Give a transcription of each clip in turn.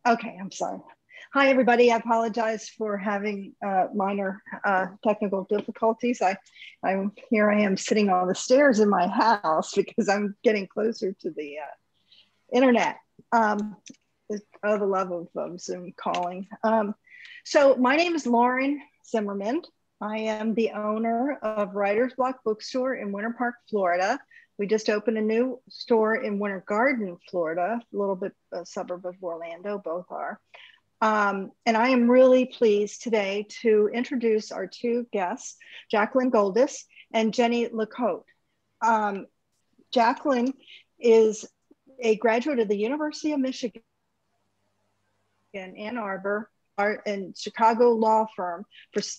Okay, I'm sorry. Hi, everybody. I apologize for having minor technical difficulties. I'm here. I am sitting on the stairs in my house because I'm getting closer to the internet. The love of Zoom calling. So my name is Lauren Zimmerman. I am the owner of Writer's Block Bookstore in Winter Park, Florida. We just opened a new store in Winter Garden, Florida, a little bit a suburb of Orlando, both are. And I am really pleased today to introduce our two guests, Jaclyn Goldis and Jenny Lecoat. Jacqueline is a graduate of the University of Michigan in Ann Arbor and Chicago law firm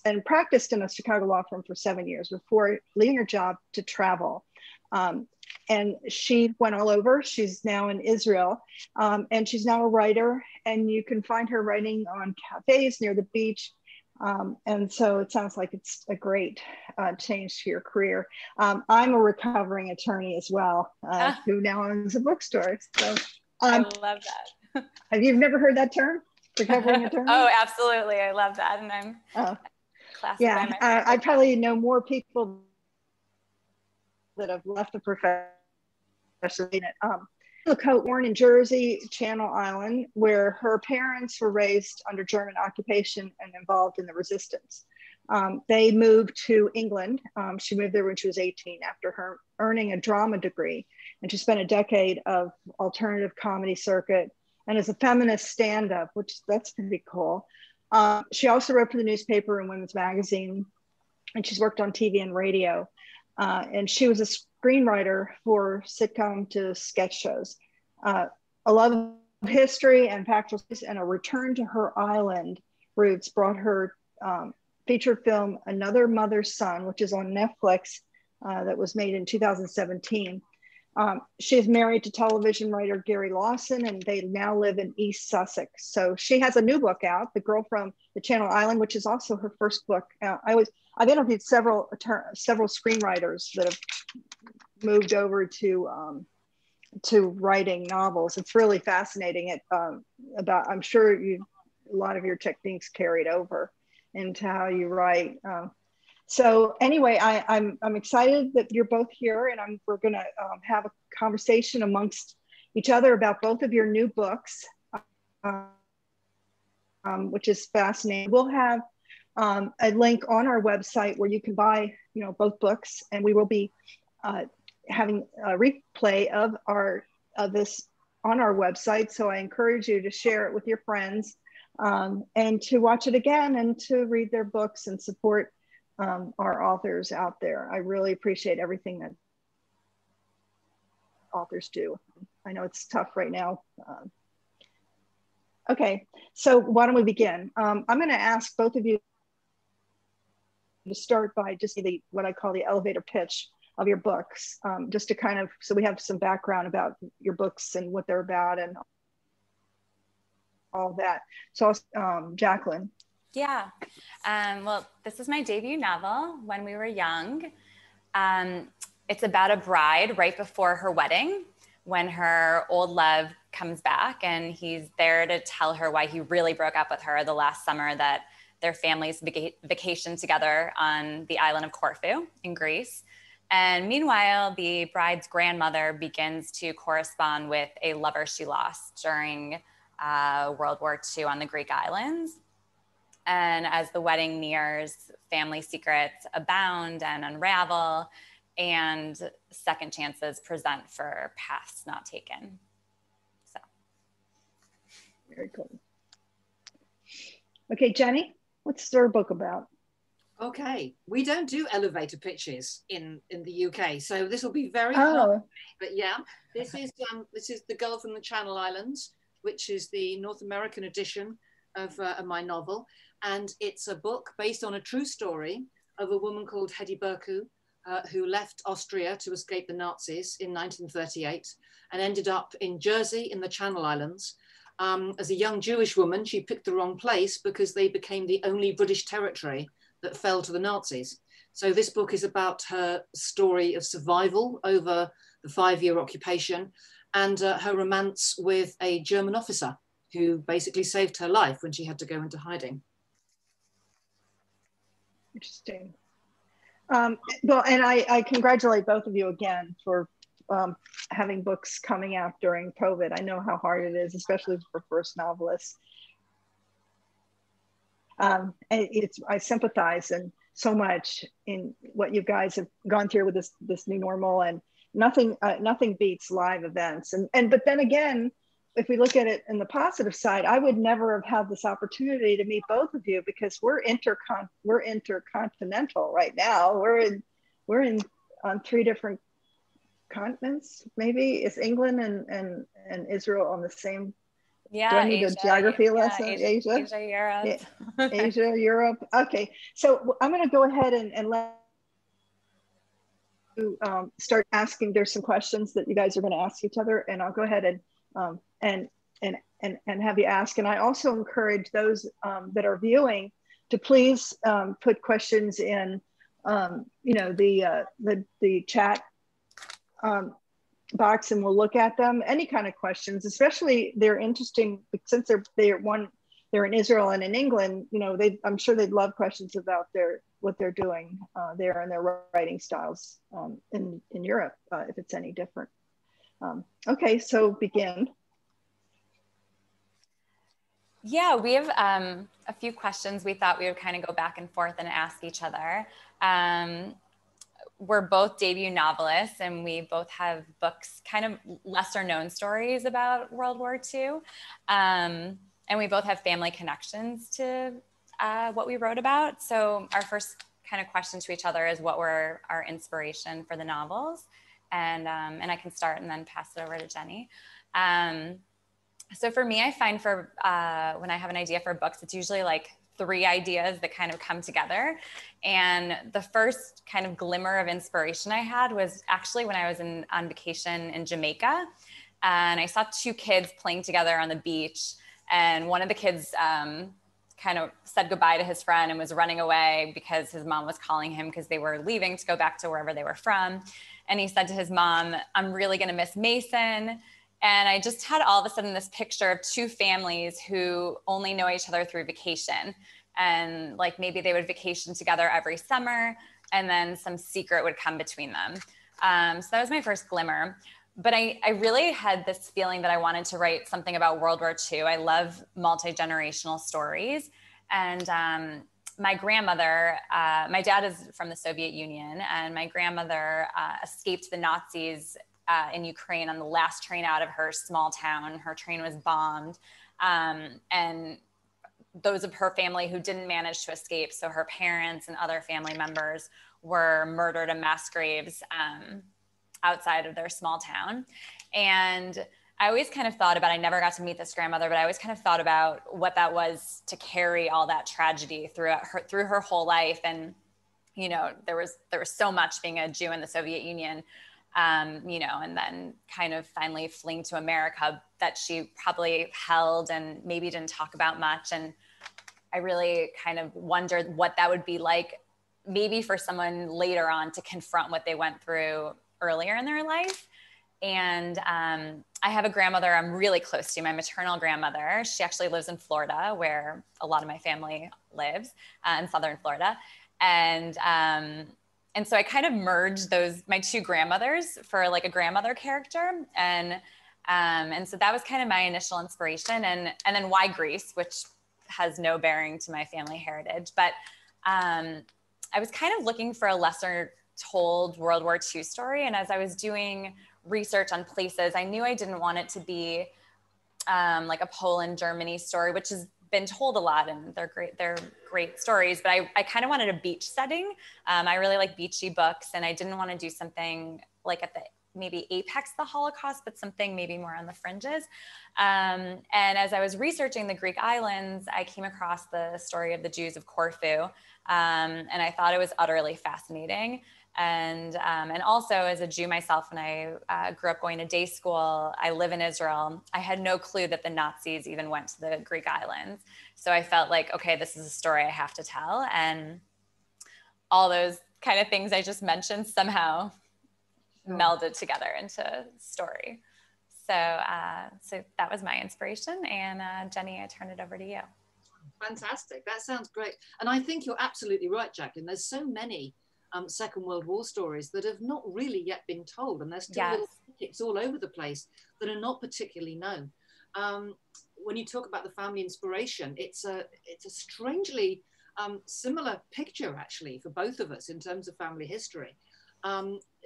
and practiced in a Chicago law firm for 7 years before leaving her job to travel. And she went all over. She's now in Israel, and she's now a writer, and you can find her writing on cafés near the beach. And so it sounds like it's a great change to your career. I'm a recovering attorney as well, who now owns a bookstore. So I love that. Have you never heard that term? Recovering attorney? Oh, absolutely. I love that. And I'm yeah, I probably know more people that have left the profession. Lecoat, born in Jersey, Channel Island, where her parents were raised under German occupation and involved in the resistance. They moved to England. She moved there when she was 18 after her earning a drama degree. And she spent a decade of alternative comedy circuit and as a feminist stand-up, which that's pretty cool. She also wrote for the newspaper and women's magazine, and she's worked on TV and radio. And she was a screenwriter for sitcom to sketch shows. A love of history and factual, and a return to her island roots brought her feature film Another Mother's Son, which is on Netflix, that was made in 2017. She is married to television writer Gary Lawson, and they now live in East Sussex. So she has a new book out, The Girl from the Channel Island, which is also her first book. I've interviewed several screenwriters that have moved over to writing novels. It's really fascinating. I'm sure a lot of your techniques carried over into how you write. So anyway, I'm excited that you're both here, and we're going to have a conversation amongst each other about both of your new books, which is fascinating. We'll have a link on our website where you can buy, both books, and we will be having a replay of this on our website. So I encourage you to share it with your friends and to watch it again and to read their books and support our authors out there. I really appreciate everything that authors do. I know it's tough right now. Okay, so why don't we begin? I'm going to ask both of you to start by just what I call the elevator pitch of your books, just to so we have some background about your books and what they're about and all that. So Jacqueline. Yeah. Well, this is my debut novel, When We Were Young. It's about a bride right before her wedding, when her old love comes back, and he's there to tell her why he really broke up with her the last summer that their families vacationed together on the island of Corfu in Greece. And meanwhile, the bride's grandmother begins to correspond with a lover she lost during World War II on the Greek islands. And as the wedding nears, family secrets abound and unravel, and second chances present for paths not taken. So. Very cool. Okay, Jenny, what's your book about? Okay, we don't do elevator pitches in the UK, so this will be very hard. But yeah, this is The Girl from the Channel Islands, which is the North American edition of my novel. And it's a book based on a true story of a woman called Hedy Berku, who left Austria to escape the Nazis in 1938 and ended up in Jersey in the Channel Islands. As a young Jewish woman, she picked the wrong place because they became the only British territory that fell to the Nazis. So this book is about her story of survival over the 5-year occupation and her romance with a German officer who basically saved her life when she had to go into hiding. Interesting. Well, and I congratulate both of you again for having books coming out during COVID. I know how hard it is, especially for first novelists. And I sympathize and so much in what you guys have gone through with this new normal, and nothing beats live events. But then again, if we look at it in the positive side, I would never have had this opportunity to meet both of you because we're intercontinental right now. We're in on 3 different continents. Maybe is England and Israel on the same? Yeah, do I need Asia, a geography lesson? Asia, Europe. Asia, Europe. Okay, so I'm going to go ahead and let you start asking. There's some questions that you guys are going to ask each other, and I'll go ahead and have you ask. And I also encourage those that are viewing to please put questions in, the chat box, and we'll look at them. Any kind of questions, especially they're interesting since they're in Israel and in England. I'm sure they'd love questions about what they're doing there and their writing styles in Europe, if it's any different. Okay, so begin. Yeah, we have a few questions we thought we would kind of go back and forth and ask each other. We're both debut novelists, and we both have books, kind of lesser known stories about World War II. And we both have family connections to what we wrote about. So our first kind of question to each other is, what were our inspiration for the novels? And I can start and then pass it over to Jenny. So for me, I find when I have an idea for books, it's usually like 3 ideas that kind of come together. And the first kind of glimmer of inspiration I had was actually when I was on vacation in Jamaica. And I saw 2 kids playing together on the beach. And one of the kids kind of said goodbye to his friend and was running away because his mom was calling him because they were leaving to go back to wherever they were from. And he said to his mom, "I'm really going to miss Mason." And I just had all of a sudden this picture of 2 families who only know each other through vacation. And like maybe they would vacation together every summer, and then some secret would come between them. So that was my first glimmer. But I really had this feeling that I wanted to write something about World War II. I love multi-generational stories. And my grandmother, my dad is from the Soviet Union, and my grandmother escaped the Nazis in Ukraine on the last train out of her small town. Her train was bombed. And those of her family who didn't manage to escape, so her parents and other family members, were murdered in mass graves outside of their small town. And I always kind of thought about, I never got to meet this grandmother, but I always kind of thought about what that was to carry all that tragedy through her whole life. And, there was so much being a Jew in the Soviet Union, and then kind of finally fleeing to America that she probably held and maybe didn't talk about much. And I really kind of wondered what that would be like, maybe for someone later on to confront what they went through earlier in their life. And I have a grandmother I'm really close to, my maternal grandmother. She actually lives in Florida, where a lot of my family lives, in Southern Florida. And so I kind of merged my 2 grandmothers for like a grandmother character. And so that was kind of my initial inspiration. And then why Greece, which has no bearing to my family heritage. But I was kind of looking for a lesser told World War II story. And as I was doing research on places, I knew I didn't want it to be like a Poland, Germany story, which has been told a lot, and they're great stories, but I kind of wanted a beach setting. I really like beachy books, and I didn't want to do something like at the maybe apex of the Holocaust, but something maybe more on the fringes. And as I was researching the Greek islands, I came across the story of the Jews of Corfu, and I thought it was utterly fascinating. And also as a Jew myself, when I grew up going to day school, I live in Israel. I had no clue that the Nazis even went to the Greek islands. So I felt like, okay, this is a story I have to tell. And all those kind of things I just mentioned somehow melded together into story. So that was my inspiration. And Jenny, I turn it over to you. Fantastic. That sounds great. And I think you're absolutely right, Jacqueline. There's so many Second World War stories that have not really yet been told, and there's still little tickets all over the place that are not particularly known. When you talk about the family inspiration, it's a strangely similar picture actually for both of us in terms of family history.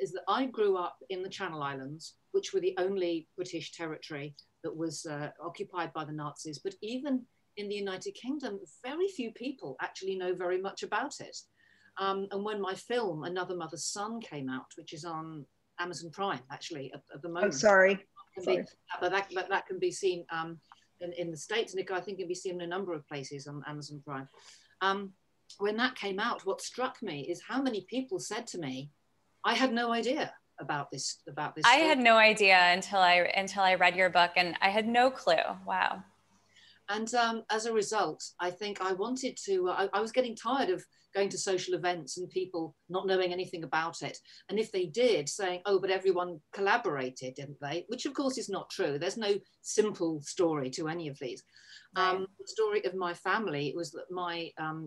Is that I grew up in the Channel Islands, which were the only British territory that was occupied by the Nazis. But even in the United Kingdom, very few people actually know very much about it. And when my film, Another Mother's Son, came out, which is on Amazon Prime, actually, at the moment. Oh, sorry. But that can be seen in the States, and I think it can be seen in a number of places on Amazon Prime. When that came out, what struck me is how many people said to me, I had no idea about this story. I had no idea until I read your book, and I had no clue. Wow. And as a result, I think I wanted to, I was getting tired of going to social events and people not knowing anything about it. And if they did, saying, oh, but everyone collaborated, didn't they? Which of course is not true. There's no simple story to any of these. Right. The story of my family was that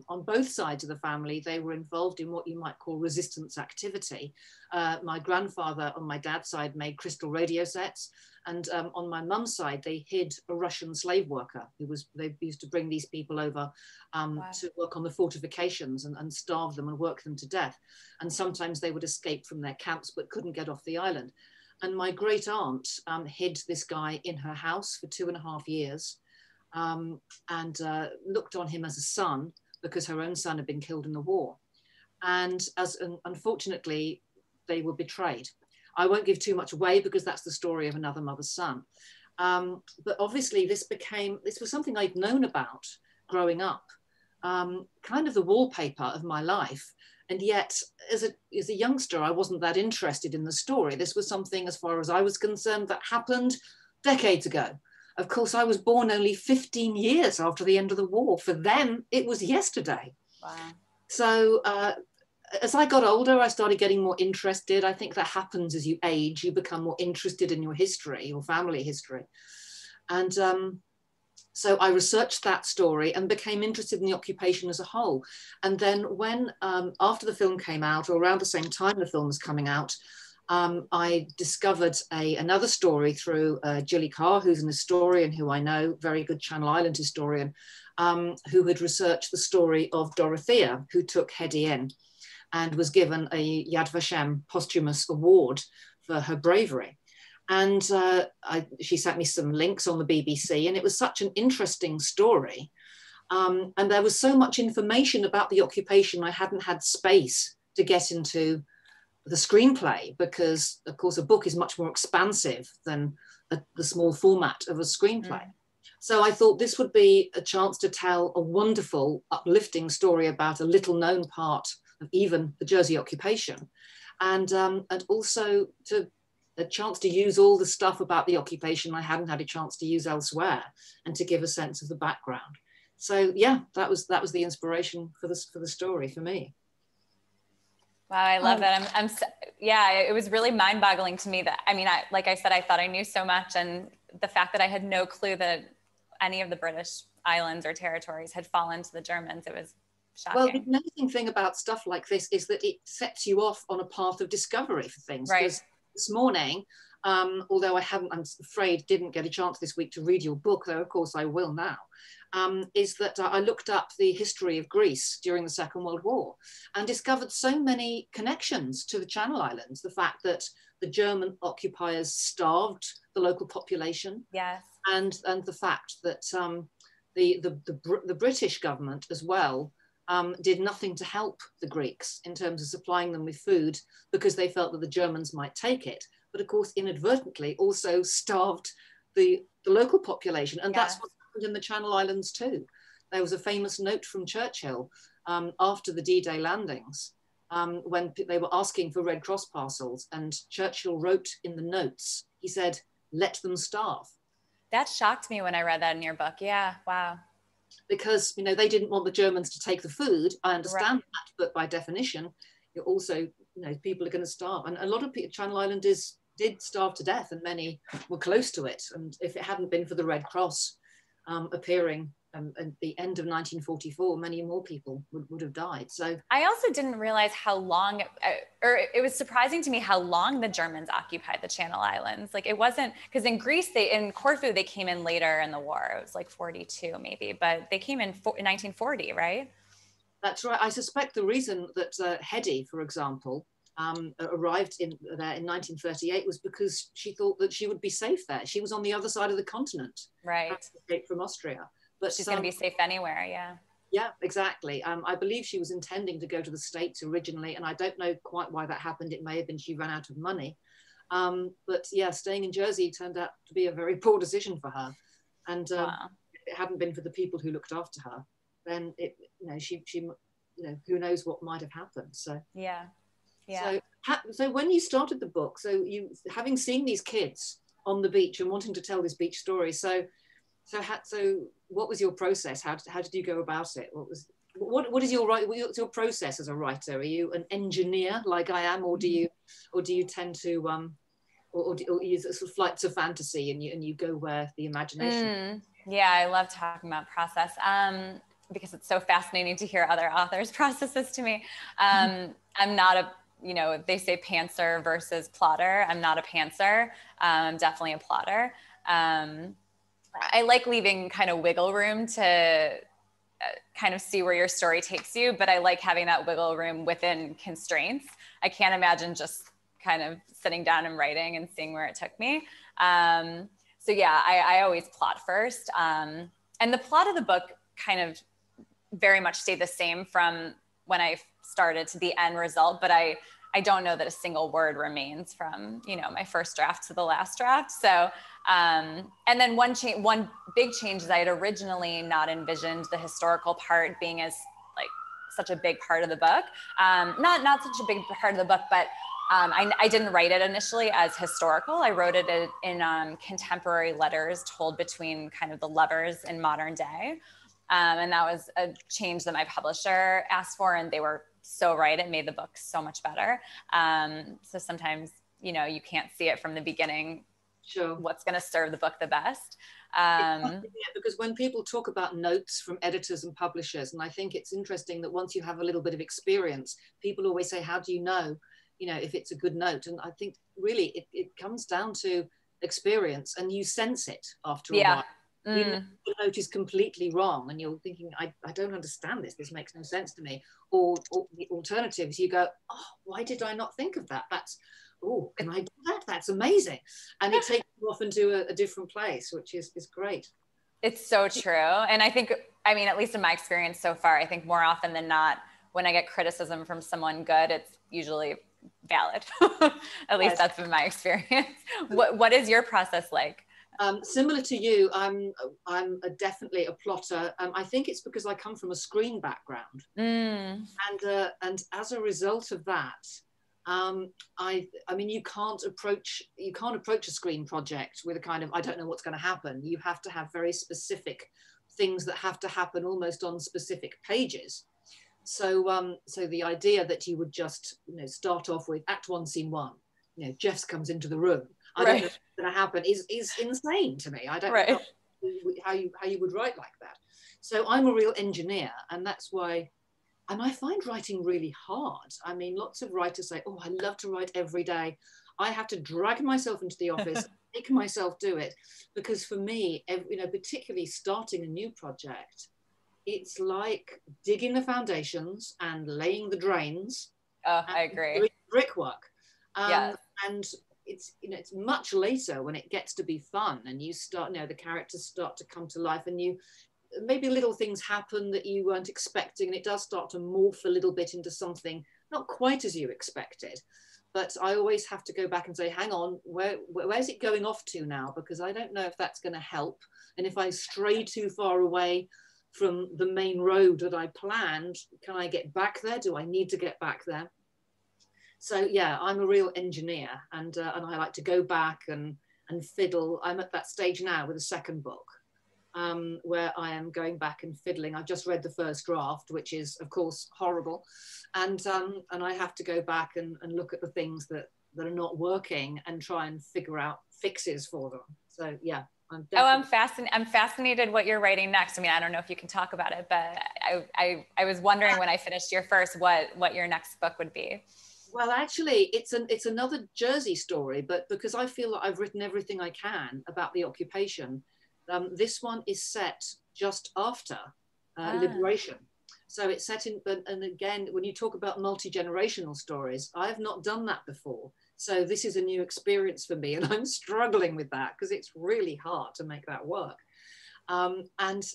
on both sides of the family, they were involved in what you might call resistance activity. My grandfather on my dad's side made crystal radio sets. And on my mum's side, they hid a Russian slave worker they used to bring these people over to work on the fortifications and starve them and work them to death. And sometimes they would escape from their camps, but couldn't get off the island. And my great aunt hid this guy in her house for 2.5 years and looked on him as a son because her own son had been killed in the war. And unfortunately, they were betrayed. I won't give too much away because that's the story of Another Mother's Son. But obviously this was something I'd known about growing up, kind of the wallpaper of my life. And yet as a youngster, I wasn't that interested in the story. This was something, as far as I was concerned, that happened decades ago. Of course, I was born only 15 years after the end of the war. For them, it was yesterday. Wow. So as I got older, I started getting more interested. I think that happens as you age. You become more interested in your history, your family history. And so I researched that story and became interested in the occupation as a whole. And then when, after the film came out, or around the same time the film was coming out, I discovered another story through Gilly Carr, who's an historian who I know, very good Channel Island historian, who had researched the story of Dorothea, who took Hetty in and was given a Yad Vashem posthumous award for her bravery. And she sent me some links on the BBC, and it was such an interesting story. And there was so much information about the occupation, I hadn't had space to get into the screenplay, because of course a book is much more expansive than the small format of a screenplay. Mm. So I thought this would be a chance to tell a wonderful, uplifting story about a little known part of even the Jersey occupation, and also a chance to use all the stuff about the occupation I hadn't had a chance to use elsewhere, and to give a sense of the background. So yeah, that was the inspiration for the story for me. Wow, I love that. Yeah, it was really mind-boggling to me that, I mean, like I said, I thought I knew so much, and the fact that I had no clue that any of the British islands or territories had fallen to the Germans, it was shocking. Well, the amazing thing about stuff like this is that it sets you off on a path of discovery for things. Right. Because this morning, although I'm afraid, didn't get a chance this week to read your book, though of course I will now, is that I looked up the history of Greece during the Second World War and discovered so many connections to the Channel Islands. The fact that the German occupiers starved the local population. Yes. And the fact that the British government as well did nothing to help the Greeks in terms of supplying them with food, because they felt that the Germans might take it. But of course, inadvertently also starved the local population. And that's what happened in the Channel Islands too. There was a famous note from Churchill after the D-Day landings, when they were asking for Red Cross parcels, and Churchill wrote in the notes, he said, "Let them starve." That shocked me when I read that in your book. Yeah, wow. Because, you know, they didn't want the Germans to take the food. I understand that, but by definition, you're also, you know, people are going to starve. And a lot of people, Channel Island is did starve to death, and many were close to it. And if it hadn't been for the Red Cross appearing at the end of 1944, many more people would have died. So I also didn't realize how long, or it was surprising to me how long the Germans occupied the Channel Islands. Like, it wasn't, because in Greece, in Corfu, they came in later in the war. It was like 42 maybe, but they came in 1940, right? That's right. I suspect the reason that Hedy, for example, arrived there in 1938 was because she thought that she would be safe there. She was on the other side of the continent, right? Escaped from Austria, but she's going to be safe anywhere. Yeah. Yeah, exactly. I believe she was intending to go to the States originally, and I don't know quite why that happened. It may have been she ran out of money, but yeah, staying in Jersey turned out to be a very poor decision for her. And wow. If it hadn't been for the people who looked after her, then she who knows what might have happened. So yeah. Yeah. So when you started the book, so you, having seen these kids on the beach and wanting to tell this beach story, so what was your process? How did you go about it? What is what's your process as a writer? Are you an engineer like I am, or do you tend to or you sort of flights of fantasy and you go where the imagination? Yeah, I love talking about process because it's so fascinating to hear other authors' processes to me. I'm not a, they say pantser versus plotter. I'm not a pantser. I'm definitely a plotter. I like leaving kind of wiggle room to kind of see where your story takes you, but I like having that wiggle room within constraints. I can't imagine just kind of sitting down and writing and seeing where it took me. So yeah, I always plot first. And the plot of the book kind of very much stayed the same from when I started to the end result, but I don't know that a single word remains from, my first draft to the last draft. So, and then one big change is I had originally not envisioned the historical part being as like such a big part of the book. Not such a big part of the book, but I didn't write it initially as historical. I wrote it in contemporary letters told between kind of the lovers in modern day. And that was a change that my publisher asked for, and they were so right. It made the book so much better. So sometimes, you can't see it from the beginning. Sure. What's going to serve the book the best. Because when people talk about notes from editors and publishers, and I think it's interesting that once you have a little bit of experience, people always say, how do you know, if it's a good note? And I think really it comes down to experience, and you sense it after a while. The note is completely wrong and you're thinking, I don't understand this makes no sense to me. Or the alternatives, you go, oh, why did I not think of that? Can I do that? That's amazing. And it takes you off into a different place, which is great. It's so true. And I think, at least in my experience so far, I think more often than not, when I get criticism from someone good, it's usually valid. At least that's been my experience. What is your process like? Similar to you, I'm definitely a plotter. I think it's because I come from a screen background, and as a result of that, you can't approach a screen project with a kind of I don't know what's going to happen. You have to have very specific things that have to happen almost on specific pages. So the idea that you would just start off with Act 1, Scene 1, Jeffs comes into the room. I don't know what's going to happen is insane to me. I don't know how you would write like that. So I'm a real engineer, and that's why, and I find writing really hard. Lots of writers say, oh, I love to write every day. I have to drag myself into the office, make myself do it, because for me, particularly starting a new project, it's like digging the foundations and laying the drains. Oh, I agree. Doing brickwork. Yes. And it's much later when it gets to be fun and you start, the characters start to come to life, and maybe little things happen that you weren't expecting, and it does start to morph a little bit into something not quite as you expected. But I always have to go back and say, hang on, where's it going off to now? Because I don't know if that's going to help. And if I stray too far away from the main road that I planned, can I get back there? Do I need to get back there? So yeah, I'm a real engineer, and I like to go back and fiddle. I'm at that stage now with the second book, where I am going back and fiddling. I've just read the first draft, which is of course horrible, and I have to go back and look at the things that that are not working and try and figure out fixes for them. So yeah, I'm fascinated what you're writing next. I mean, I don't know if you can talk about it, but I was wondering when I finished your first, what your next book would be. Well, actually, it's another Jersey story, but because I feel that I've written everything I can about the occupation, this one is set just after liberation. So it's set in, and again, when you talk about multi-generational stories, I've not done that before. So this is a new experience for me, and I'm struggling with that because it's really hard to make that work. And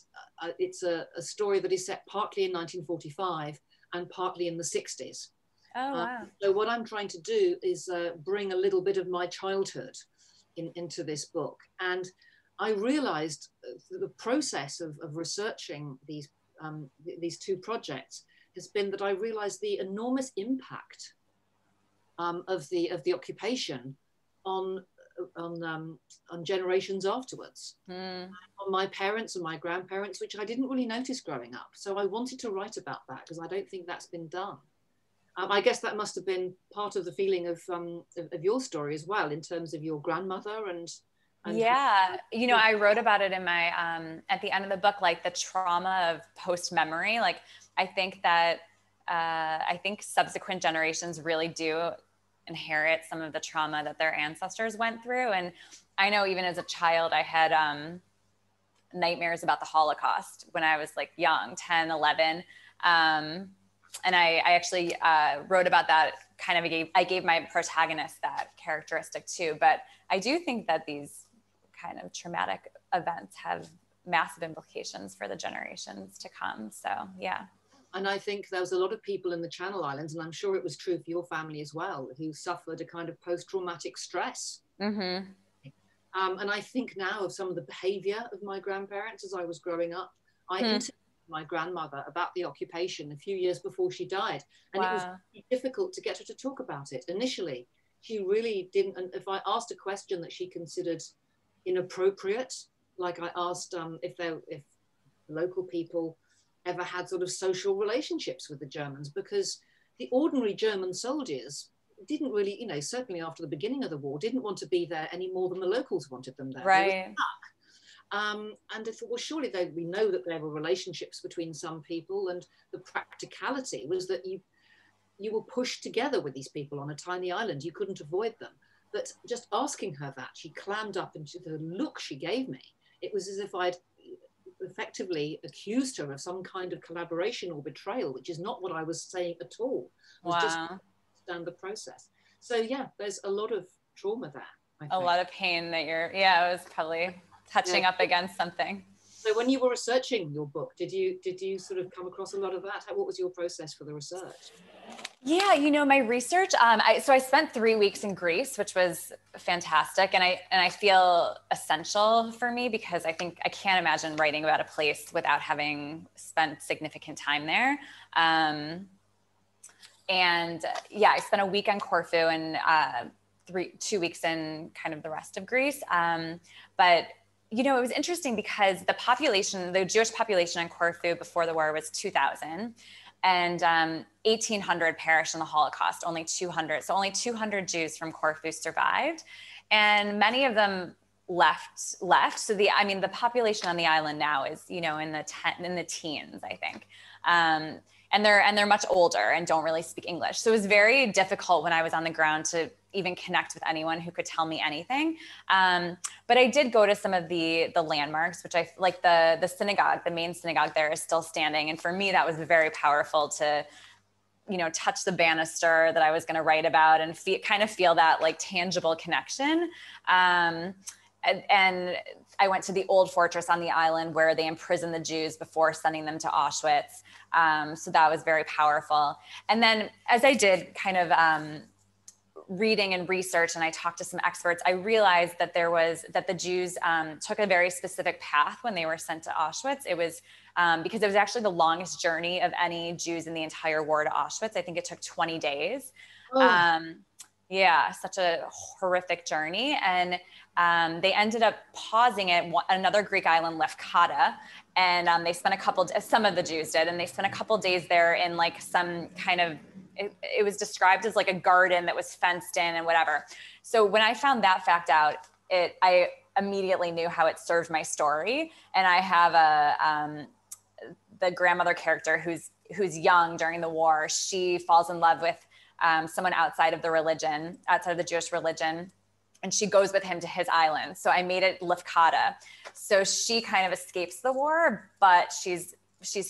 it's a story that is set partly in 1945 and partly in the 60s. Oh, wow. So what I'm trying to do is bring a little bit of my childhood into this book. And I realized the process of researching these two projects has been that I realized the enormous impact of the occupation on generations afterwards, on my parents and my grandparents, which I didn't really notice growing up. So I wanted to write about that because I don't think that's been done. I guess that must have been part of the feeling of your story as well, in terms of your grandmother and yeah, you know, I wrote about it in my at the end of the book, like the trauma of post memory. Like I think that I think subsequent generations really do inherit some of the trauma that their ancestors went through. And I know even as a child, I had nightmares about the Holocaust when I was like young, 10, 11. And I actually wrote about that. Kind of I gave my protagonist that characteristic too. But I do think that these kind of traumatic events have massive implications for the generations to come. So yeah. And I think there was a lot of people in the Channel Islands, and I'm sure it was true for your family as well, who suffered a kind of post-traumatic stress. Mm-hmm. And I think now of some of the behavior of my grandparents as I was growing up. I interviewed my grandmother about the occupation a few years before she died. And it was really difficult to get her to talk about it. Initially, she really didn't. And if I asked a question that she considered inappropriate, like I asked if local people ever had sort of social relationships with the Germans, because the ordinary German soldiers didn't really, you know, certainly after the beginning of the war, didn't want to be there any more than the locals wanted them there. Right. And I thought, well, surely we know that there were relationships between some people, and the practicality was that you were pushed together with these people on a tiny island. You couldn't avoid them. But just asking her that, she clammed up, and the look she gave me, it was as if I'd effectively accused her of some kind of collaboration or betrayal, which is not what I was saying at all. I was just understand the process. So yeah, there's a lot of trauma there. A lot of pain that it was probably touching up against something. So when you were researching your book, did you sort of come across a lot of that? What was your process for the research? Yeah, you know, my research, so I spent 3 weeks in Greece, which was fantastic. And I feel essential for me, because I think I can't imagine writing about a place without having spent significant time there. And yeah, I spent a week on Corfu and 2 weeks in kind of the rest of Greece. But you know, it was interesting because the Jewish population in Corfu before the war was 2,000, and 1,800 perished in the Holocaust, only 200. So only 200 Jews from Corfu survived, and many of them left. So the population on the island now is, you know, in the teens, I think. And they're much older and don't really speak English. So it was very difficult when I was on the ground to even connect with anyone who could tell me anything. But I did go to some of the landmarks, which I like. The synagogue, the main synagogue there is still standing. And for me, that was very powerful to, you know, touch the banister that I was going to write about and kind of feel that like tangible connection. And I went to the old fortress on the island where they imprisoned the Jews before sending them to Auschwitz. So that was very powerful. And then as I did kind of reading and research, and I talked to some experts, I realized that the Jews took a very specific path when they were sent to Auschwitz. It was because it was actually the longest journey of any Jews in the entire war to Auschwitz. I think it took 20 days. Yeah, such a horrific journey. And they ended up pausing at another Greek island, Lefkada. And they spent some of the Jews did, and they spent a couple days there in like some kind of it was described as like a garden that was fenced in and whatever. So when I found that fact out, I immediately knew how it served my story. And I have the grandmother character who's young during the war. She falls in love with someone outside of the Jewish religion. And she goes with him to his island. So I made it Lecoat. So she kind of escapes the war, but she's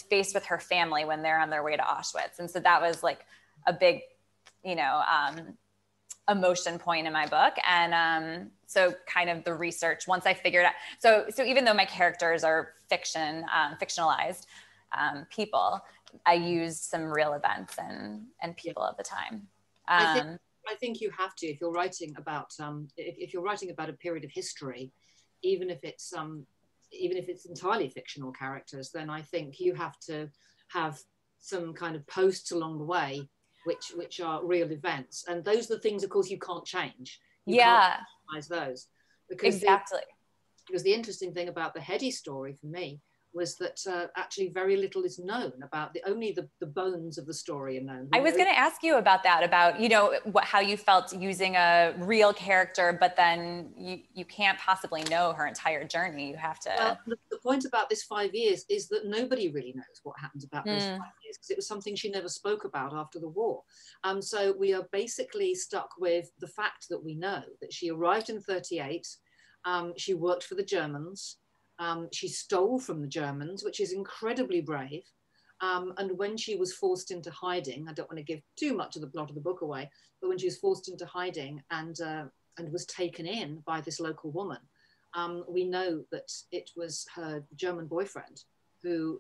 faced with her family when they're on their way to Auschwitz. And so that was like a big, emotion point in my book. And so kind of the research, once I figured out, so even though my characters are fictionalized people, I used some real events and people of the time. I think you have to, if you're writing about a period of history, even if it's entirely fictional characters, then I think you have to have some kind of posts along the way which are real events, and those are the things, of course, you can't change. You can't customize those, because because the interesting thing about the Hedy story for me was that actually very little is known about only the bones of the story are known. I was going to ask you about that, about, how you felt using a real character, but then you can't possibly know her entire journey. You have to. Well, the point about this 5 years is that nobody really knows what happened about those 5 years, because it was something she never spoke about after the war. So we are basically stuck with the fact that we know that she arrived in 1938. She worked for the Germans. She stole from the Germans, which is incredibly brave. And when she was forced into hiding, I don't want to give too much of the plot of the book away, but when she was forced into hiding and was taken in by this local woman, we know that it was her German boyfriend who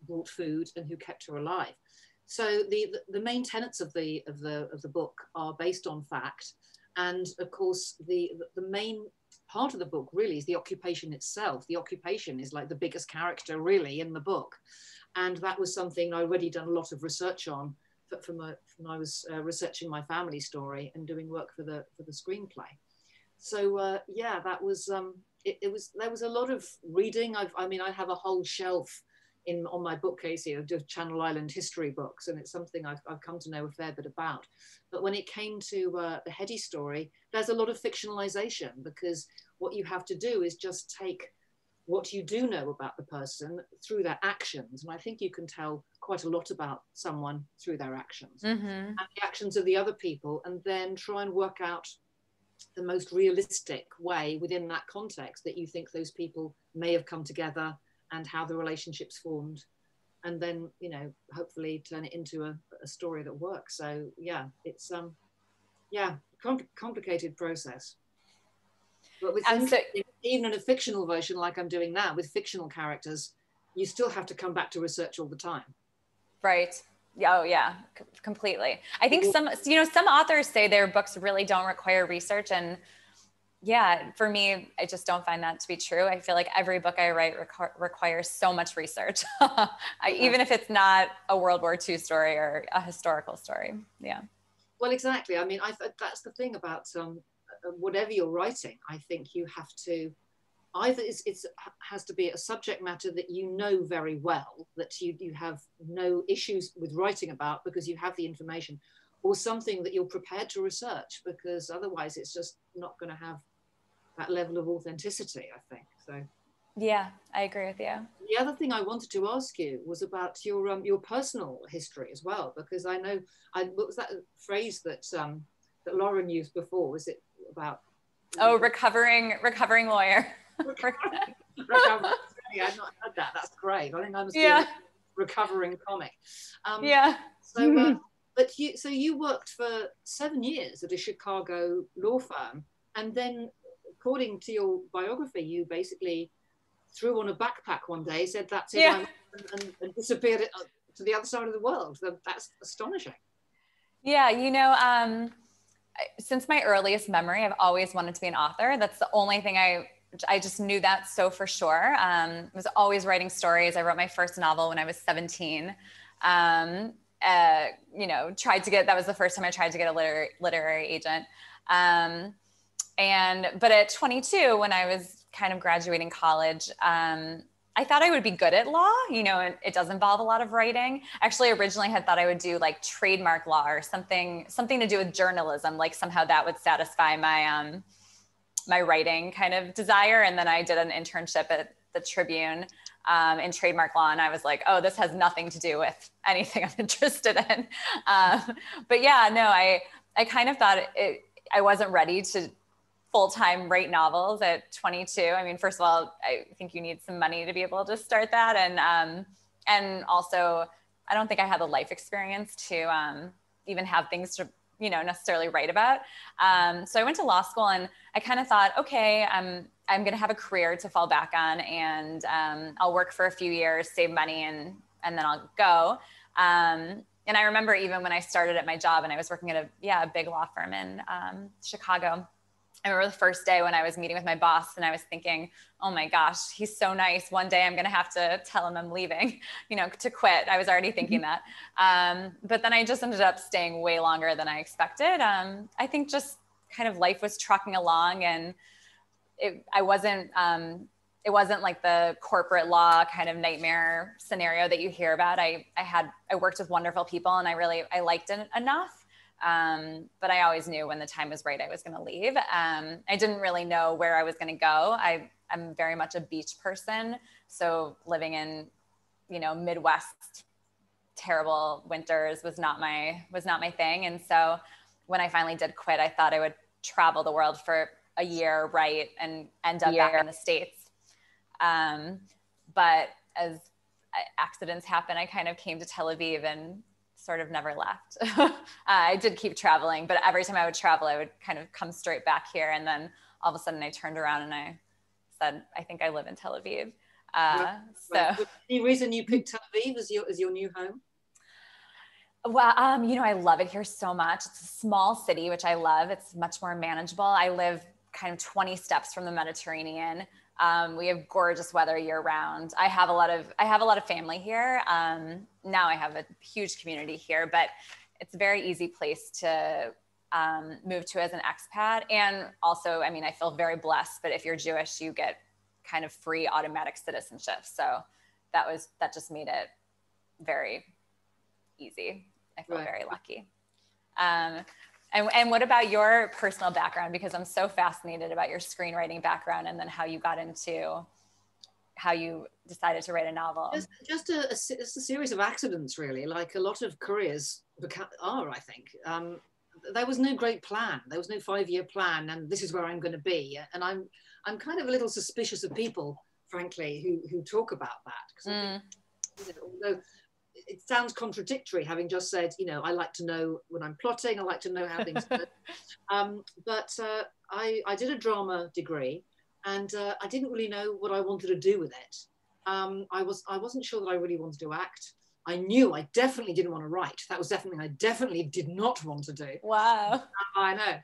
brought food and who kept her alive. So the main tenets of the book are based on fact, and of course the main part of the book really is the occupation itself. The occupation is like the biggest character really in the book, and that was something I'd already done a lot of research on when I was researching my family story and doing work for the screenplay. So yeah, that was there was a lot of reading. I have a whole shelf on my bookcase here of Channel Island history books, and it's something I've come to know a fair bit about. But when it came to the Hedy story, there's a lot of fictionalization, because what you have to do is just take what you do know about the person through their actions. And I think you can tell quite a lot about someone through their actions and the actions of the other people, and then try and work out the most realistic way within that context that you think those people may have come together and how the relationships formed, and then, hopefully turn it into a story that works. So yeah, it's complicated process. But with even in a fictional version like I'm doing now with fictional characters, you still have to come back to research all the time. Right. Oh yeah, completely. I think some authors say their books really don't require research, and yeah, for me, I just don't find that to be true. I feel like every book I write requires so much research, even if it's not a World War II story or a historical story. Yeah. Well, exactly. I mean, that's the thing about whatever you're writing. I think you have to either it has to be a subject matter that you know very well, that you have no issues with writing about because you have the information, or something that you're prepared to research, because otherwise it's just not going to have that level of authenticity, I think. So yeah, I agree with you. The other thing I wanted to ask you was about your personal history as well, because I know what was that phrase that Lauren used before? Was it about recovering lawyer? Recovering. I've not heard that. That's great. I think I must be a recovering comic. So but you worked for 7 years at a Chicago law firm, and then, according to your biography, you basically threw on a backpack one day, said that's it, and disappeared to the other side of the world. That's astonishing. Yeah, since my earliest memory, I've always wanted to be an author. That's the only thing I just knew that so for sure. I was always writing stories. I wrote my first novel when I was 17. That was the first time I tried to get a literary agent. But at 22, when I was kind of graduating college, I thought I would be good at law. You know, it does involve a lot of writing. Actually, originally had thought I would do like trademark law or something to do with journalism. Like somehow that would satisfy my my writing kind of desire. And then I did an internship at the Tribune in trademark law, and I was like, oh, this has nothing to do with anything I'm interested in. But yeah, no, I kind of thought I wasn't ready to full-time write novels at 22. I mean, first of all, I think you need some money to be able to start that. And also, I don't think I had the life experience to even have things to, you know, necessarily write about. So I went to law school, and I kind of thought, okay, I'm going to have a career to fall back on, and I'll work for a few years, save money, and then I'll go. And I remember even when I started at my job, and I was working at a big law firm in Chicago. I remember the first day when I was meeting with my boss, and I was thinking, oh my gosh, he's so nice. One day I'm going to have to tell him I'm leaving, you know, to quit. I was already thinking that. But then I just ended up staying way longer than I expected. I think just kind of life was trucking along, and it wasn't like the corporate law kind of nightmare scenario that you hear about. I worked with wonderful people, and I liked it enough. But I always knew when the time was right, I was going to leave. I didn't really know where I was going to go. I'm very much a beach person. So living in, you know, Midwest, terrible winters was not my thing. And so when I finally did quit, I thought I would travel the world for a year, right, and end up back in the States. But as accidents happen, I kind of came to Tel Aviv and sort of never left. I did keep traveling, but every time I would travel, I would kind of come straight back here. And then all of a sudden I turned around and I said, I think I live in Tel Aviv. So any reason you picked Tel Aviv as your new home? Well, you know, I love it here so much. It's a small city, which I love. It's much more manageable. I live kind of 20 steps from the Mediterranean. We have gorgeous weather year round. I have a lot of family here. Now I have a huge community here, but it's a very easy place to move to as an expat. And also, I mean, I feel very blessed, but if you're Jewish, you get kind of free automatic citizenship. So that just made it very easy. I feel very lucky. And what about your personal background? Because I'm so fascinated about your screenwriting background, and then how you decided to write a novel. Just a series of accidents, really, like a lot of careers are, I think. There was no great plan. There was no 5-year plan, and this is where I'm going to be. And I'm kind of a little suspicious of people, frankly, who talk about that. Because I think, although it sounds contradictory, having just said, you know, I like to know when I'm plotting, I like to know how things go. But I did a drama degree, and I didn't really know what I wanted to do with it. I wasn't sure that I really wanted to act. I knew I definitely didn't want to write. That was definitely, I definitely did not want to do. Wow. I know.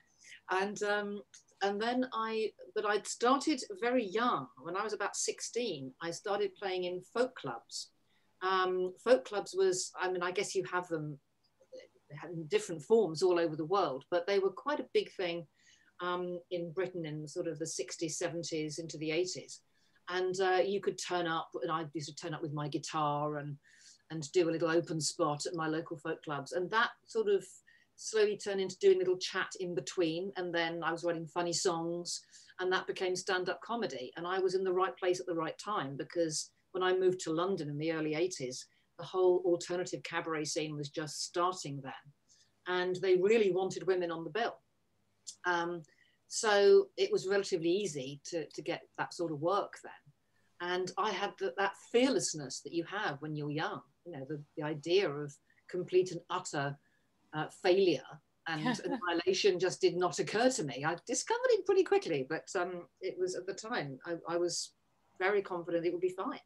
And then I'd started very young. When I was about 16, I started playing in folk clubs. Folk clubs was, I mean, I guess you have them in different forms all over the world, but they were quite a big thing in Britain in sort of the 60s, 70s into the 80s. And you could turn up, and I used to turn up with my guitar and do a little open spot at my local folk clubs. And that sort of slowly turned into doing a little chat in between. And then I was writing funny songs, and that became stand-up comedy. And I was in the right place at the right time, because when I moved to London in the early 80s, the whole alternative cabaret scene was just starting then. And they really wanted women on the bill. So it was relatively easy to get that sort of work then. And I had that fearlessness that you have when you're young, you know, the idea of complete and utter failure and annihilation just did not occur to me. I discovered it pretty quickly, but it was at the time, I was very confident it would be fine.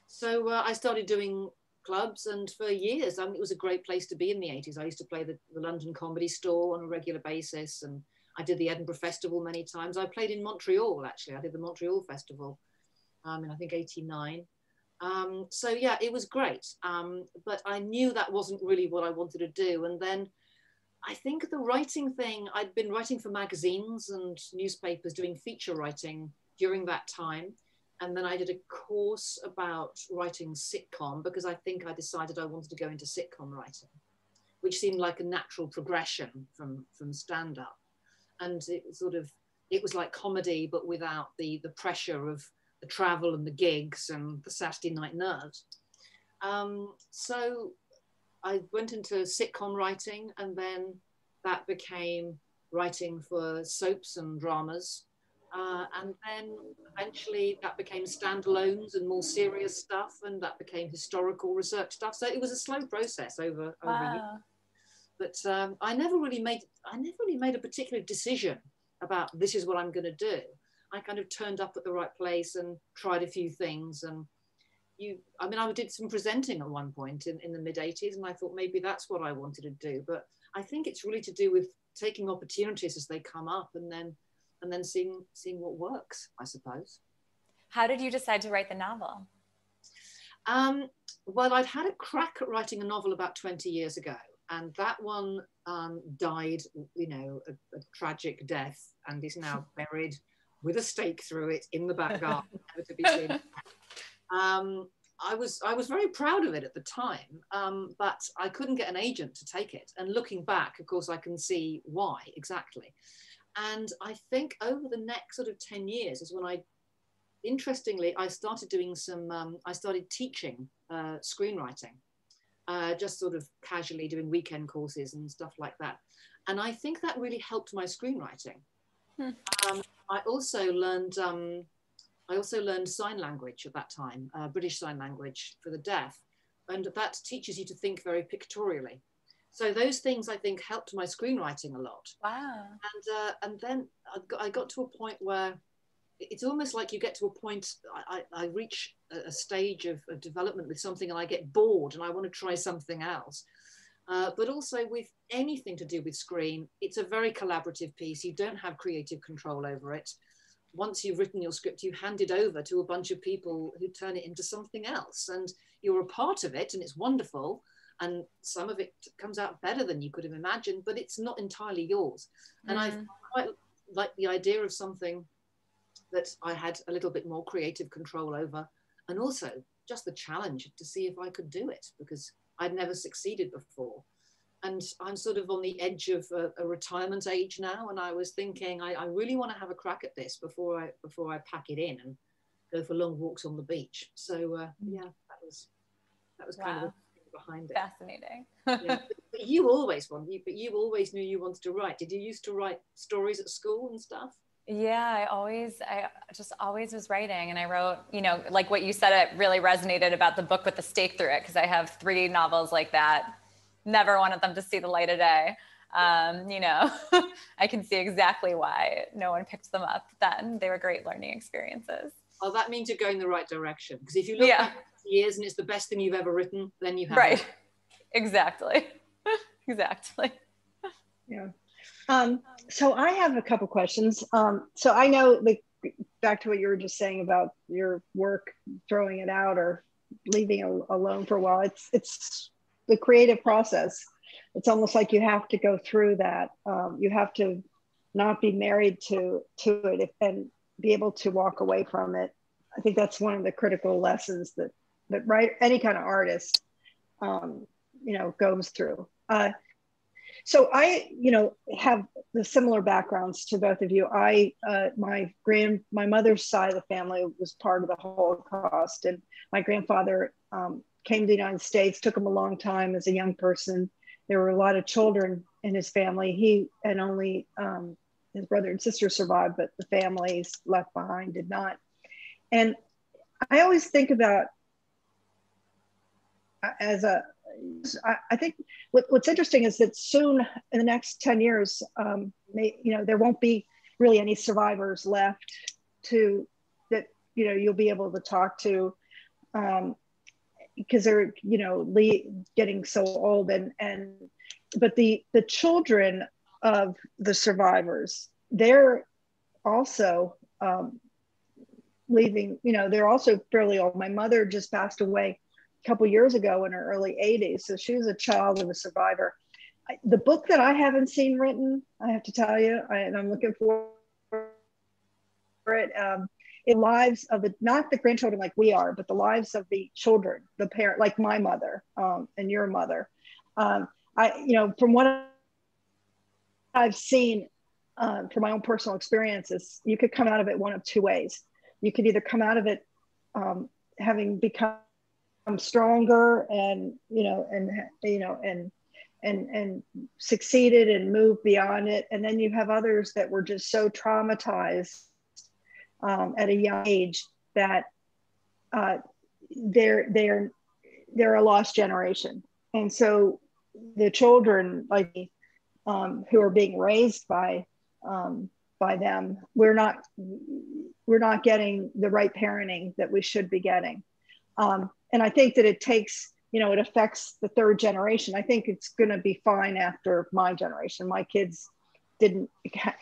So I started doing clubs, and for years, it was a great place to be in the 80s. I used to play the London Comedy Store on a regular basis, and I did the Edinburgh Festival many times. I played in Montreal, actually. I did the Montreal Festival in, I think, 89. So yeah, it was great. But I knew that wasn't really what I wanted to do. And then I think the writing thing, I'd been writing for magazines and newspapers, doing feature writing during that time. And then I did a course about writing sitcom, because I think I decided I wanted to go into sitcom writing, which seemed like a natural progression from stand-up. And it was like comedy, but without the pressure of the travel and the gigs and the Saturday night nerves. So I went into sitcom writing, and then that became writing for soaps and dramas. And then eventually that became standalones and more serious stuff, and that became historical research stuff. So it was a slow process over years. But I never really made a particular decision about this is what I'm going to do. I kind of turned up at the right place and tried a few things. And I did some presenting at one point in the mid 80s, and I thought maybe that's what I wanted to do. But I think it's really to do with taking opportunities as they come up, and then seeing what works, I suppose. How did you decide to write the novel? Well, I'd had a crack at writing a novel about 20 years ago, and that one died, a tragic death, and is now buried with a stake through it in the back garden, never to be seen. I was very proud of it at the time, but I couldn't get an agent to take it. And looking back, of course, I can see why exactly. And I think over the next sort of 10 years is when interestingly, I started doing I started teaching screenwriting, just sort of casually doing weekend courses and stuff like that. And I think that really helped my screenwriting. I also learned sign language at that time, British Sign Language for the deaf. And that teaches you to think very pictorially. So those things, I think, helped my screenwriting a lot. Wow. And then I got to a point where it's almost like you get to a point, I reach a stage of development with something and I get bored and I want to try something else. But also with anything to do with screen, it's a very collaborative piece. You don't have creative control over it. Once you've written your script, you hand it over to a bunch of people who turn it into something else. And you're a part of it, and it's wonderful. And some of it comes out better than you could have imagined, but it's not entirely yours. And I quite like the idea of something that I had a little bit more creative control over, and also just the challenge to see if I could do it, because I'd never succeeded before. And I'm sort of on the edge of a retirement age now, and I was thinking I really want to have a crack at this before I pack it in and go for long walks on the beach. So yeah, that was kind of behind it. Fascinating. Yeah. But you always knew you wanted to write. Did you used to write stories at school and stuff? Yeah, I just always was writing, and I wrote, like what you said, it really resonated about the book with the stake through it, because I have 3 novels like that. Never wanted them to see the light of day. I can see exactly why no one picked them up then. They were great learning experiences. Oh, that means you're going the right direction, because if you look back years and it's the best thing you've ever written, then you have right. Exactly. Exactly. Yeah. So I have a couple questions. So I know, back to what you were just saying about your work, throwing it out or leaving it alone for a while. It's the creative process. It's almost like you have to go through that. You have to not be married to it and be able to walk away from it. I think that's one of the critical lessons that any kind of artist, goes through. So I, have the similar backgrounds to both of you. My mother's side of the family was part of the Holocaust, and my grandfather came to the United States. Took him a long time as a young person. There were a lot of children in his family. He and only his brother and sister survived, but the families left behind did not. And I always think about I think what's interesting is that soon in the next 10 years, there won't be really any survivors left that you'll be able to talk to, because they're getting so old, but the children of the survivors, they're also leaving. They're also fairly old. My mother just passed away couple years ago in her early 80s. So she was a child of a survivor. The book that I haven't seen written, I have to tell you, and I'm looking for it, lives of the, not the grandchildren like we are, but the lives of the children, the parent, like my mother and your mother. From what I've seen from my own personal experiences, you could come out of it one of two ways. You could either come out of it having become stronger and succeeded and moved beyond it, and then you have others that were just so traumatized at a young age that they're a lost generation. And so the children, like who are being raised by them, we're not getting the right parenting that we should be getting. And I think that it takes, it affects the third generation. I think it's going to be fine after my generation. My kids didn't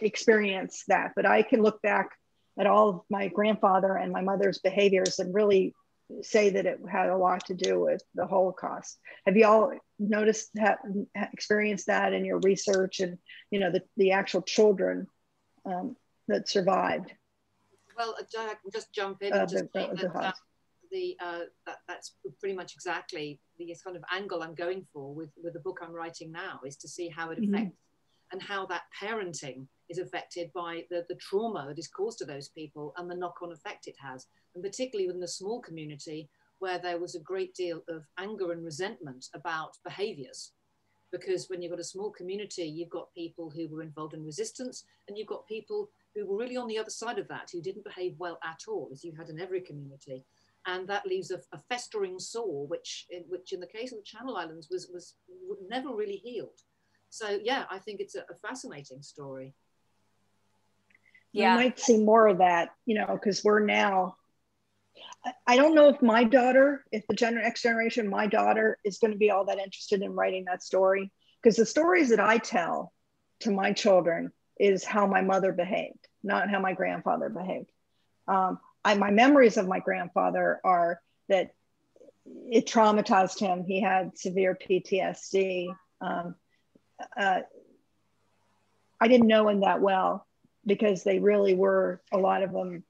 experience that, but I can look back at all of my grandfather and my mother's behaviors and really say that it had a lot to do with the Holocaust. Have you all noticed that, experienced that in your research, and the actual children that survived? Well, I can just jump in and just say that's pretty much exactly the kind of angle I'm going for with the book I'm writing now, is to see how it affects and how that parenting is affected by the trauma that is caused to those people and the knock-on effect it has. And particularly within the small community, where there was a great deal of anger and resentment about behaviors. Because when you've got a small community, you've got people who were involved in resistance, and you've got people who were really on the other side of that, who didn't behave well at all, as you had in every community. And that leaves a festering sore, which in the case of the Channel Islands was never really healed. So yeah, I think it's a fascinating story. Yeah, we might see more of that, because we're now, I don't know if my daughter, if the next generation, my daughter is going to be all that interested in writing that story, because the stories that I tell to my children is how my mother behaved, not how my grandfather behaved. My memories of my grandfather are that it traumatized him. He had severe PTSD. I didn't know him that well, because they really were, a lot of them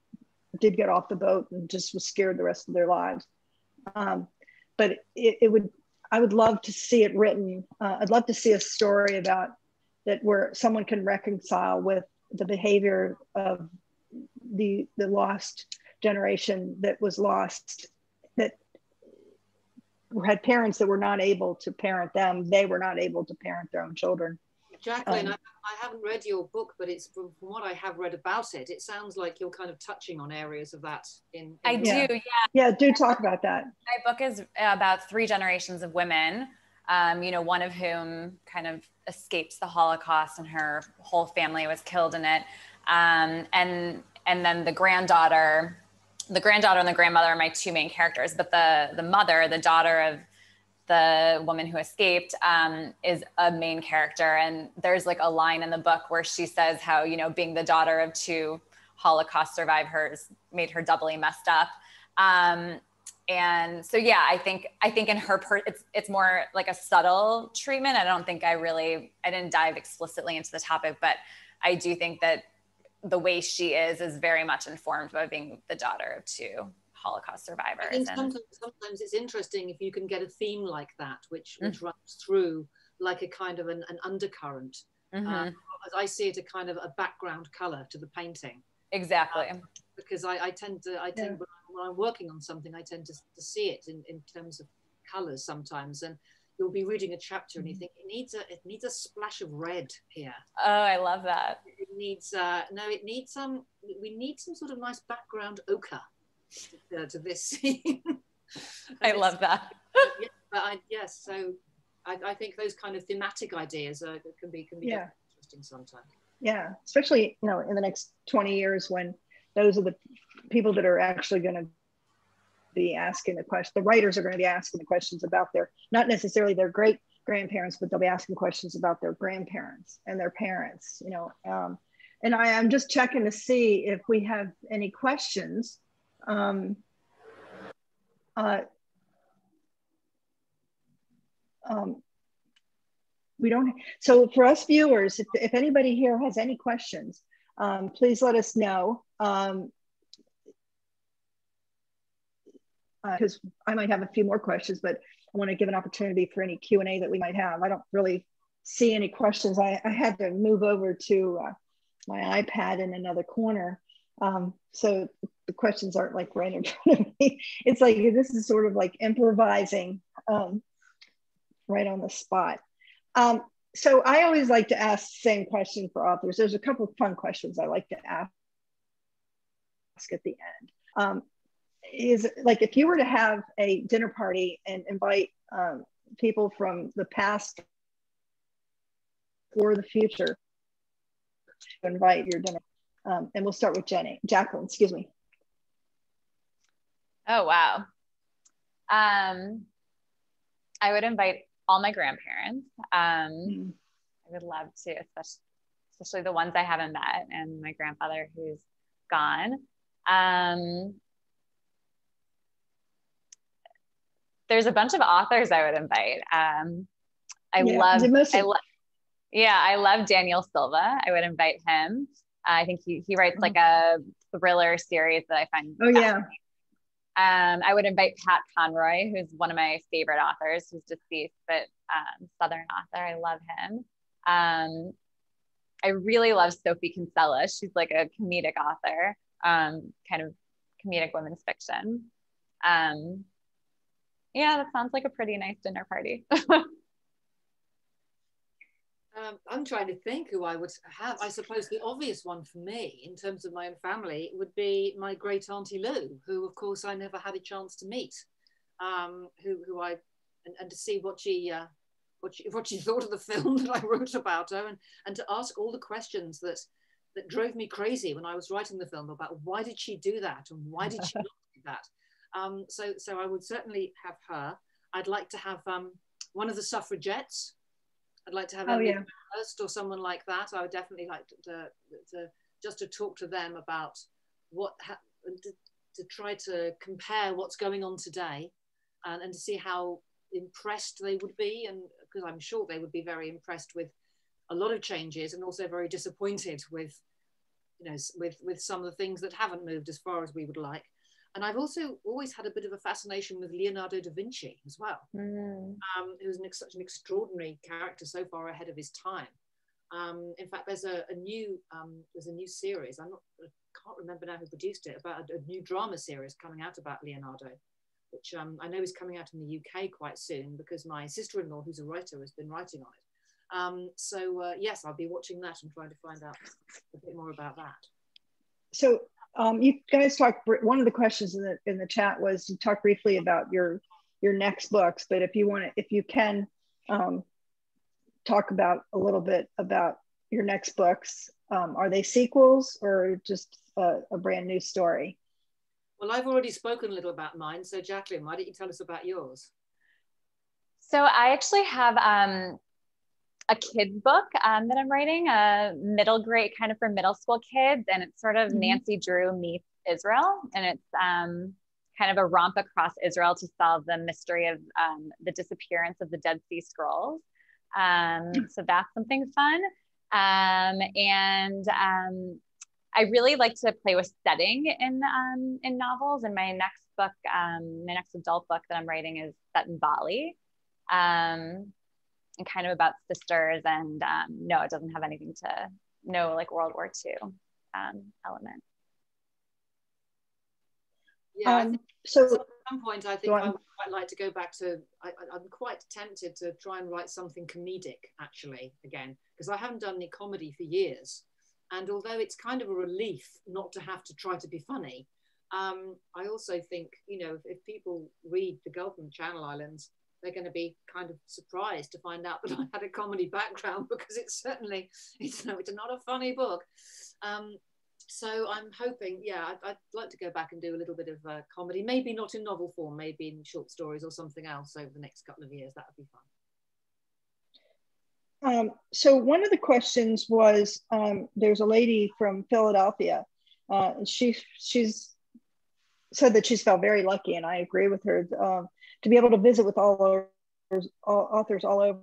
did get off the boat and just was scared the rest of their lives. But I would love to see it written. I'd love to see a story about that where someone can reconcile with the behavior of the lost generation that was lost, that had parents that were not able to parent them. They were not able to parent their own children. Jacqueline, I haven't read your book, but it's from what I have read about it, it sounds like you're kind of touching on areas of that in I do, yeah. Yeah, do talk about that. My book is about 3 generations of women, one of whom kind of escapes the Holocaust and her whole family was killed in it. And then the granddaughter and the grandmother are my 2 main characters, but the mother, the daughter of the woman who escaped, is a main character. And there's like a line in the book where she says how, being the daughter of 2 Holocaust survivors made her doubly messed up. And so, yeah, I think in her, it's more like a subtle treatment. I don't think I didn't dive explicitly into the topic, but I do think that the way she is very much informed by being the daughter of 2 Holocaust survivors. I think sometimes it's interesting if you can get a theme like that, which runs through like a kind of an undercurrent. As I see it, a kind of a background color to the painting. Exactly. Because I tend when I'm working on something, I tend to see it in terms of colors sometimes. And you'll be reading a chapter and you think it needs a splash of red here. Oh, I love that. It needs we need some sort of nice background ochre to this scene. I love that. So I think those kind of thematic ideas can be interesting sometimes. Yeah, especially in the next 20 years, when those are the people that are actually going to be asking the question. The writers are going to be asking the questions about not necessarily their great grandparents, but they'll be asking questions about their grandparents and their parents. And I'm just checking to see if we have any questions. We don't. So for us viewers, if anybody here has any questions, please let us know. because I might have a few more questions, but I want to give an opportunity for any Q&A that we might have. I don't really see any questions. I had to move over to my iPad in another corner. So the questions aren't like right in front of me. It's like, this is sort of like improvising right on the spot. So I always like to ask the same question for authors. There's a couple of fun questions I like to ask at the end. Is like, if you were to have a dinner party and invite people from the past or the future to invite your dinner, and we'll start with Jacqueline, excuse me. Oh, wow. I would invite all my grandparents. I would love to, especially the ones I haven't met, and my grandfather who's gone. There's a bunch of authors I would invite. I love Daniel Silva. I would invite him. I think he writes like a thriller series that I find fascinating. I would invite Pat Conroy, who's one of my favorite authors, who's deceased, but Southern author. I love him. I really love Sophie Kinsella. She's like a comedic author, kind of comedic women's fiction. Yeah, that sounds like a pretty nice dinner party. I'm trying to think who I would have. I suppose the obvious one for me in terms of my own family would be my great auntie Lou, who of course I never had a chance to meet, and to see what she thought of the film that I wrote about her, and to ask all the questions that drove me crazy when I was writing the film about why did she do that and why did she not do that. So I would certainly have her. I'd like to have one of the suffragettes. I'd like to have Emily Hurst or someone like that. I would definitely like to talk to them about to try to compare what's going on today, and to see how impressed they would be, and because I'm sure they would be very impressed with a lot of changes, and also very disappointed with some of the things that haven't moved as far as we would like. And I've also always had a bit of a fascination with Leonardo da Vinci as well, who's such an extraordinary character, so far ahead of his time. In fact, there's a new series. I can't remember now who produced it, about a new drama series coming out about Leonardo, which I know is coming out in the UK quite soon, because my sister-in-law, who's a writer, has been writing on it. Yes, I'll be watching that and trying to find out a bit more about that. So you guys talked, one of the questions in the chat was, you talked briefly about your next books, but if you can talk about a little bit about your next books. Are they sequels or just a brand new story? Well, I've already spoken a little about mine. So Jacqueline, why don't you tell us about yours? So I actually have a kid's book that I'm writing, a middle grade, kind of for middle school kids. And it's sort of Nancy Drew meets Israel. And it's kind of a romp across Israel to solve the mystery of the disappearance of the Dead Sea Scrolls. So that's something fun. I really like to play with setting in novels. And my next book, my next adult book that I'm writing is set in Bali. And kind of about sisters, and no, it doesn't have anything to like World War II element. Yeah, so at some point I think I would quite like to go back to, I'm quite tempted to try and write something comedic actually again, because I haven't done any comedy for years. And although it's kind of a relief not to have to try to be funny, I also think, if people read The Gulf and the Channel Islands, they're going to be kind of surprised to find out that I had a comedy background, because it's not a funny book. So I'm hoping, I'd like to go back and do a little bit of comedy, maybe not in novel form, maybe in short stories or something else over the next couple of years. That would be fun. So one of the questions was, there's a lady from Philadelphia, and she's said that she's felt very lucky, and I agree with her, to be able to visit with all authors all over.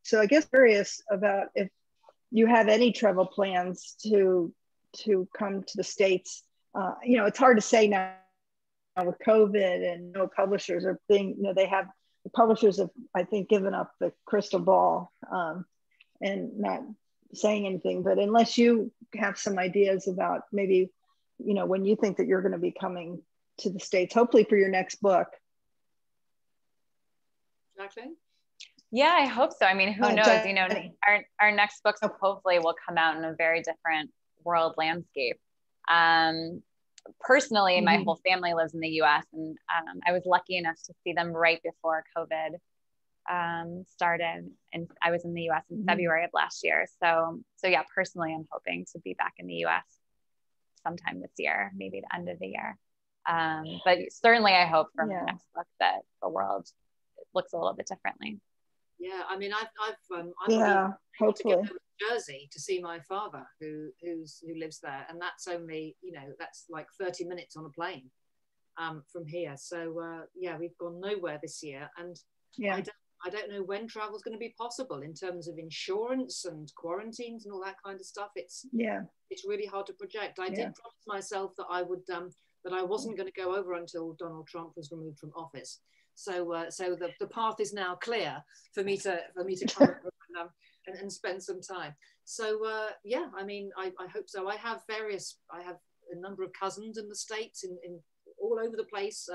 So I guess curious about if you have any travel plans to come to the States. It's hard to say now with COVID and no publishers are being, they have, the publishers have, I think, given up the crystal ball and not saying anything. But unless you have some ideas about maybe, when you think that you're going to be coming to the States, hopefully for your next book. Jacqueline? Yeah, I hope so. I mean, who knows? Our next books hopefully will come out in a very different world landscape. Personally, my whole family lives in the US, and I was lucky enough to see them right before COVID started, and I was in the US in February of last year. So yeah, personally, I'm hoping to be back in the US sometime this year, maybe the end of the year. But certainly I hope for my next book that the world looks a little bit differently. Yeah, I mean, I've hopefully to go to Jersey to see my father who lives there, and that's only, that's like 30 minutes on a plane from here. So yeah, we've gone nowhere this year, and I don't know when travel's going to be possible in terms of insurance and quarantines and all that kind of stuff. It's really hard to project. I did promise myself that I would that I wasn't going to go over until Donald Trump was removed from office. So so the path is now clear for me to come over and spend some time. So yeah, I mean, I hope so. I have a number of cousins in the States, in all over the place.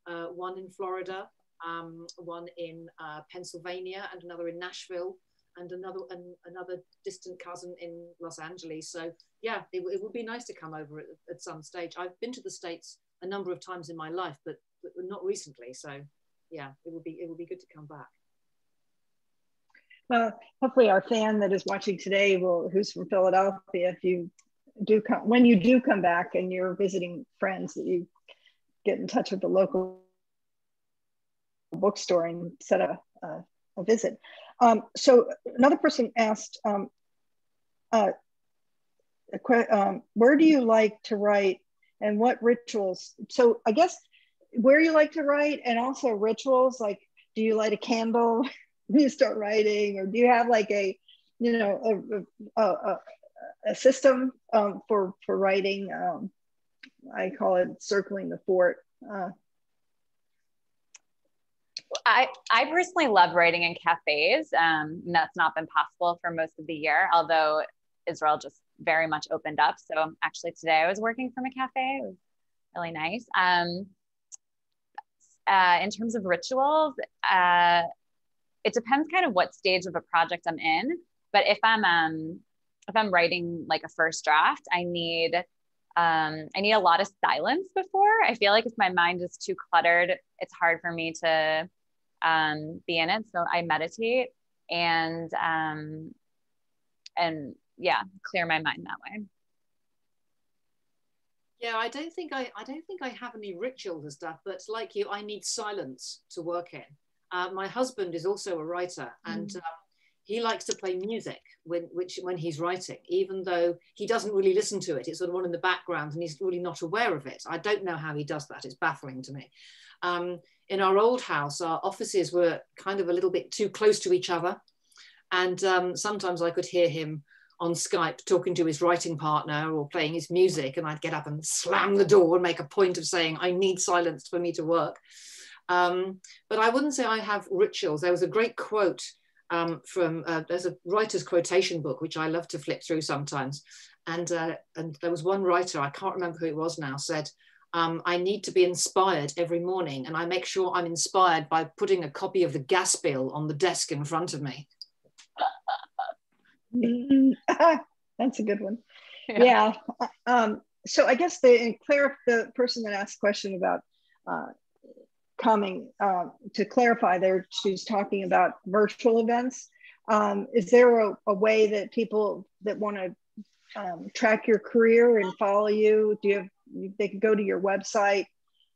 One in Florida, one in Pennsylvania, and another in Nashville, and another distant cousin in Los Angeles. So yeah, it would be nice to come over at some stage. I've been to the States a number of times in my life, but not recently. So yeah, it would be good to come back. Well, hopefully our fan that is watching today who's from Philadelphia, if you do when you do come back and you're visiting friends, that you get in touch with the local bookstore and set a visit. So another person asked, where do you like to write and what rituals? So I guess where you like to write, and also rituals, like do you light a candle when you start writing, or do you have like a system for writing? I call it circling the fort. I personally love writing in cafes. That's not been possible for most of the year, although Israel just very much opened up. So actually today I was working from a cafe. It was really nice. In terms of rituals, it depends kind of what stage of a project I'm in. But if I'm writing like a first draft, I need a lot of silence before. I feel like if my mind is too cluttered, it's hard for me to be in it. So I meditate and yeah, clear my mind that way. Yeah, I don't think I have any rituals and stuff, but like you, I need silence to work in. My husband is also a writer, and he likes to play music when he's writing, even though he doesn't really listen to it. It's sort of on in the background, and he's really not aware of it. I don't know how he does that. It's baffling to me. In our old house, our offices were kind of a little bit too close to each other, and sometimes I could hear him on Skype talking to his writing partner or playing his music, and I'd get up and slam the door and make a point of saying I need silence for me to work. But I wouldn't say I have rituals. There was a great quote from there's a writer's quotation book which I love to flip through sometimes, and there was one writer, I can't remember who it was now, said I need to be inspired every morning, and I make sure I'm inspired by putting a copy of the gas bill on the desk in front of me. That's a good one. Yeah. So I guess the person that asked the question about coming, to clarify there, she's talking about virtual events. Is there a way that people that want to track your career and follow you, they can go to your website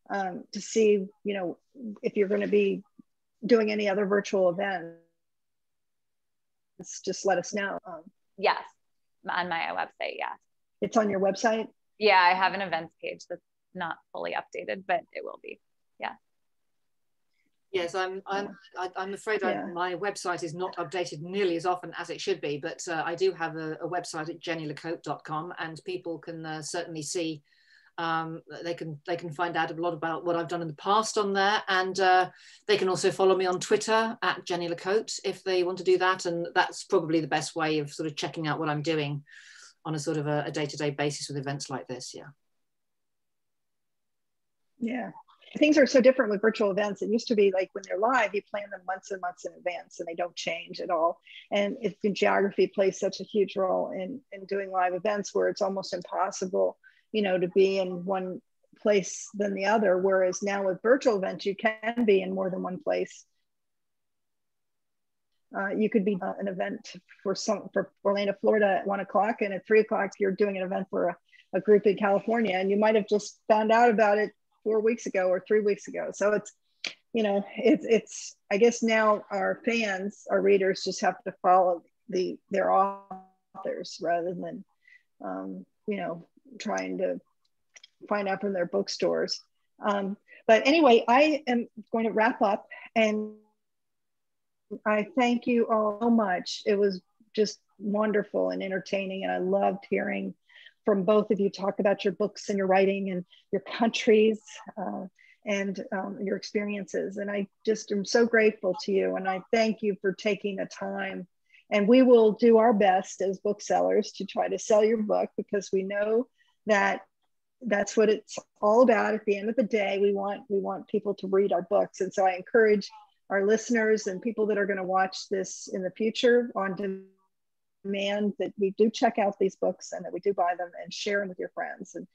to see, if you're going to be doing any other virtual events? Just let us know. Yes, on my website. Yes, it's on your website. Yeah, I have an events page that's not fully updated, but it will be. Yeah. Yes, I'm afraid my website is not updated nearly as often as it should be, but I do have a website at jennylecoat.com, and people can certainly see They can find out a lot about what I've done in the past on there, and they can also follow me on Twitter at Jenny Lecoat if they want to do that, and that's probably the best way of sort of checking out what I'm doing on a sort of a day-to-day basis with events like this. Yeah, things are so different with virtual events. It used to be like when they're live, you plan them months and months in advance and they don't change at all. And if the geography plays such a huge role in doing live events where it's almost impossible, you know, to be in one place than the other. Whereas now with virtual events, you can be in more than one place. You could be an event for Orlando, Florida at 1 o'clock, and at 3 o'clock, you're doing an event for a group in California, and you might have just found out about it 4 weeks ago or 3 weeks ago. So it's, you know, it's I guess now our fans, our readers just have to follow their authors rather than, you know, trying to find out from their bookstores. But anyway, I am going to wrap up, and I thank you all so much. It was just wonderful and entertaining, and I loved hearing from both of you talk about your books and your writing and your countries and your experiences. And I just am so grateful to you, and I thank you for taking the time. And we will do our best as booksellers to try to sell your book, because we know that that's what it's all about. At the end of the day, we want people to read our books. And so I encourage our listeners and people that are going to watch this in the future on demand that we do check out these books and that we do buy them and share them with your friends. And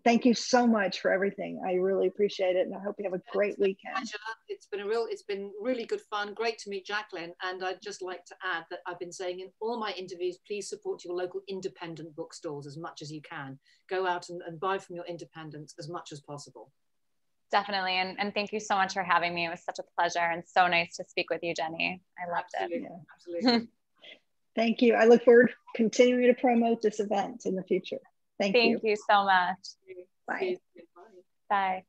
thank you so much for everything. I really appreciate it, and I hope you have a great weekend. It's been really good fun. Great to meet Jacqueline. And I'd just like to add that I've been saying in all my interviews, please support your local independent bookstores as much as you can. Go out and buy from your independents as much as possible. Definitely. And thank you so much for having me. It was such a pleasure and so nice to speak with you, Jenny. I loved it. Yeah. Absolutely. Thank you. I look forward to continuing to promote this event in the future. Thank you. Thank you so much. Bye. Bye.